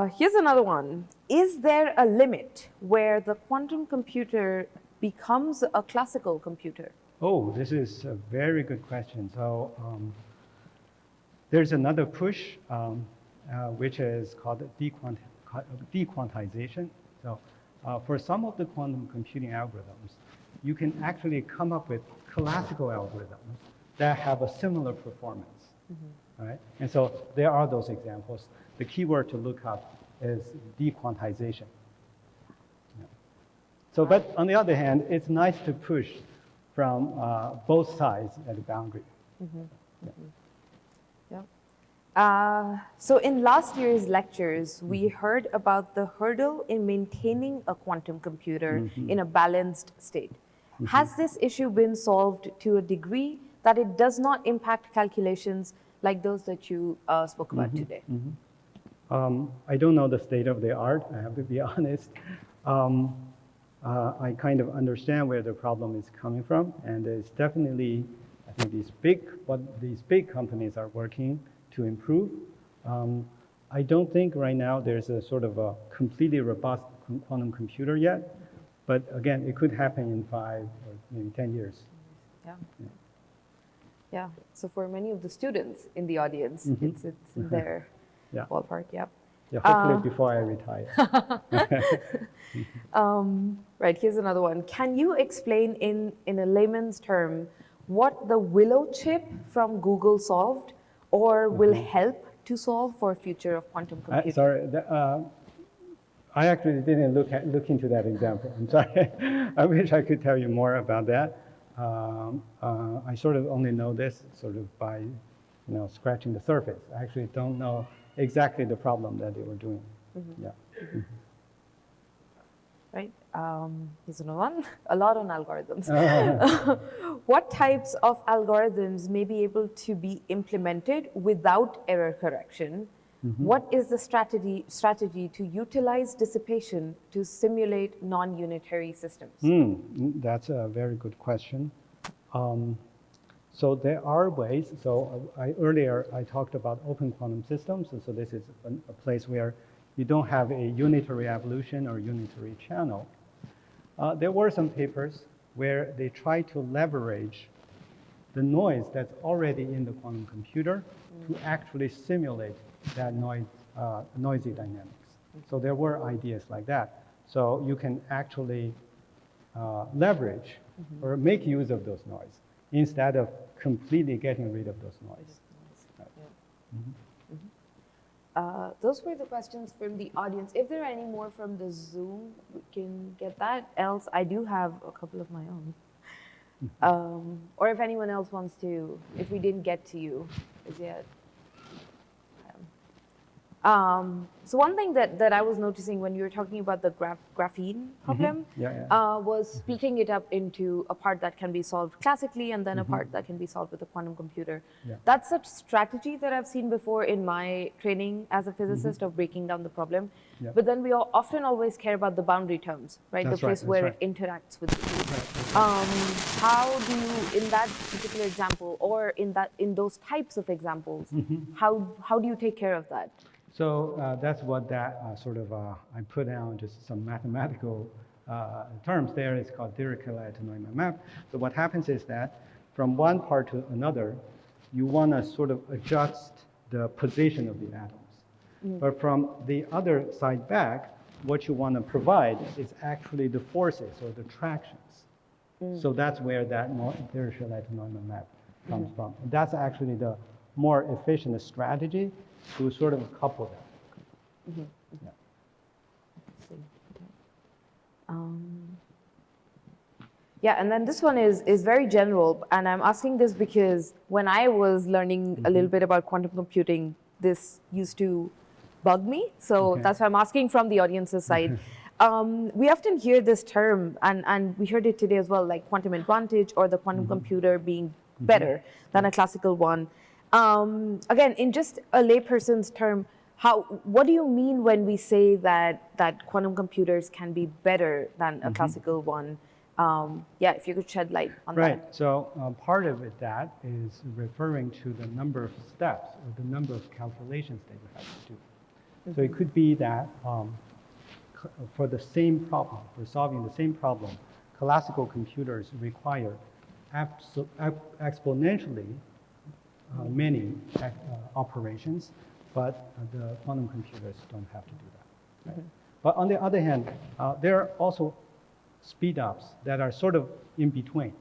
Here's another one. Is there a limit where the quantum computer becomes a classical computer? Oh, this is a very good question. So there's another push, which is called dequantization. So for some of the quantum computing algorithms, you can actually come up with classical algorithms that have a similar performance, right? And so there are those examples. The keyword to look up is dequantization. Yeah. So, but on the other hand, it's nice to push from both sides at the boundary. Yeah. So in last year's lectures, we heard about the hurdle in maintaining a quantum computer in a balanced state. Has this issue been solved to a degree that it does not impact calculations like those that you spoke about today? I don't know the state of the art, I have to be honest. I kind of understand where the problem is coming from, and it's definitely, I think these big companies are working to improve. I don't think right now there's a sort of a completely robust quantum computer yet, but again, it could happen in 5 or maybe 10 years. Yeah. So for many of the students in the audience, it's in their ballpark. Yeah. Yeah, hopefully before I retire. Right, here's another one. Can you explain in a layman's term what the Willow chip from Google solved or will help to solve for future of quantum computing? Sorry, I actually didn't look into that example. I'm sorry. I wish I could tell you more about that. I sort of only know this sort of by, scratching the surface. I actually don't know exactly the problem that they were doing. Yeah. Right. Here's another one. A lot on algorithms. What types of algorithms may be able to be implemented without error correction? What is the strategy to utilize dissipation to simulate non-unitary systems? That's a very good question. So there are ways. So earlier I talked about open quantum systems. And so this is a place where you don't have a unitary evolution or unitary channel. There were some papers where they try to leverage the noise that's already in the quantum computer to actually simulate that noisy dynamics. So there were ideas like that. So you can actually leverage or make use of those noise instead of completely getting rid of those noise. Those were the questions from the audience. If there are any more from the Zoom, we can get that. Else, I do have a couple of my own. Or if anyone else wants to, if we didn't get to you as yet. So one thing that I was noticing when you were talking about the graphene problem was splitting it up into a part that can be solved classically and then a part that can be solved with a quantum computer. That's a strategy that I've seen before in my training as a physicist of breaking down the problem. But then we often always care about the boundary terms, right? That's the place where right. it interacts with the two. How do you, in that particular example, or in those types of examples, how do you take care of that? So that's what that I put down just some mathematical terms there. It's called Dirichlet-Neumann map. So what happens is that from one part to another, you want to sort of adjust the position of the atoms. But from the other side back, what you want to provide is actually the forces or the tractions. So that's where that Dirichlet-Neumann map comes from. And that's actually the more efficient strategy to sort of couple that. Yeah. Let's see. Yeah, and then this one is very general, and I'm asking this because when I was learning a little bit about quantum computing, this used to bug me. So Okay. that's why I'm asking from the audience's side. We often hear this term, and we heard it today as well, like quantum advantage or the quantum computer being better than a classical one. Again, in just a layperson's term, what do you mean when we say that quantum computers can be better than a classical one? Yeah, if you could shed light on that. Right. So part of it that is referring to the number of steps or the number of calculations that you have to do. So it could be that for the same problem, for solving the same problem, classical computers require exponentially many operations, but the quantum computers don't have to do that. Right? But on the other hand, there are also speedups that are sort of in between.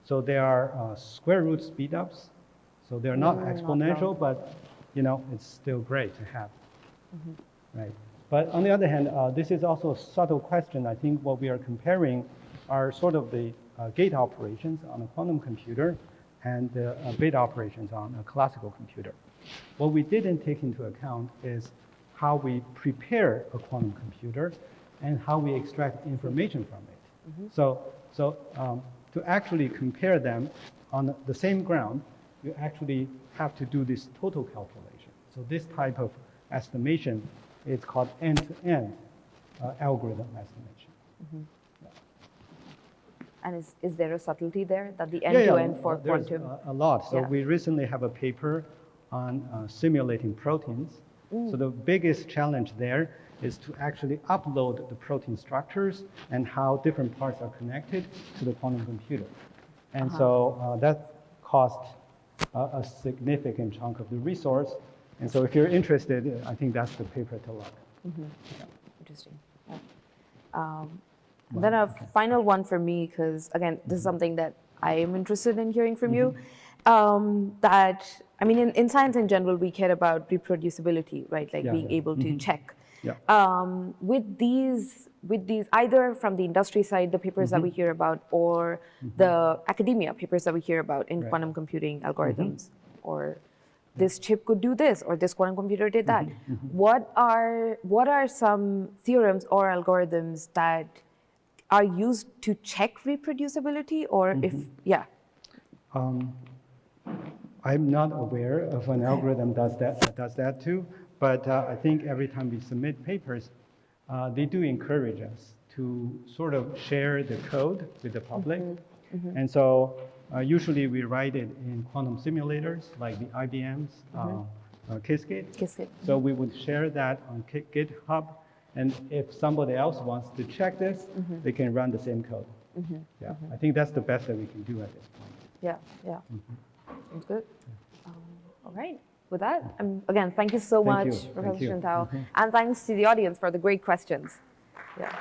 So there are square root speedups. So they're not exponential, but it's still great to have. Right. But on the other hand, this is also a subtle question. I think what we are comparing are sort of the gate operations on a quantum computer and the bit operations on a classical computer. What we didn't take into account is how we prepare a quantum computer and how we extract information from it. So to actually compare them on the same ground, you actually have to do this total calculation. So this type of estimation is called end-to-end algorithm estimation. And is there a subtlety there that the end-to-end for there's quantum? a lot. So Yeah. we recently have a paper on simulating proteins. So the biggest challenge there is to actually upload the protein structures and how different parts are connected to the quantum computer. And so that cost a significant chunk of the resource. And so if you're interested, I think that's the paper to look. Interesting. Yeah. And then a final one for me, because again, this is something that I am interested in hearing from you. That, I mean, in science in general, we care about reproducibility, right? Like being able to check. With these, either from the industry side, the papers that we hear about, or the academia papers that we hear about in quantum computing algorithms, or this chip could do this, or this quantum computer did that. What are some theorems or algorithms that are used to check reproducibility, or if I'm not aware of an algorithm does that too, but I think every time we submit papers, they do encourage us to sort of share the code with the public. And so usually we write it in quantum simulators like the IBM's Qiskit. So we would share that on GitHub. And if somebody else wants to check this, they can run the same code. I think that's the best that we can do at this point. Yeah. Sounds good. All right. With that, again, thank you so much, Professor Xiantao, and thanks to the audience for the great questions. Yeah.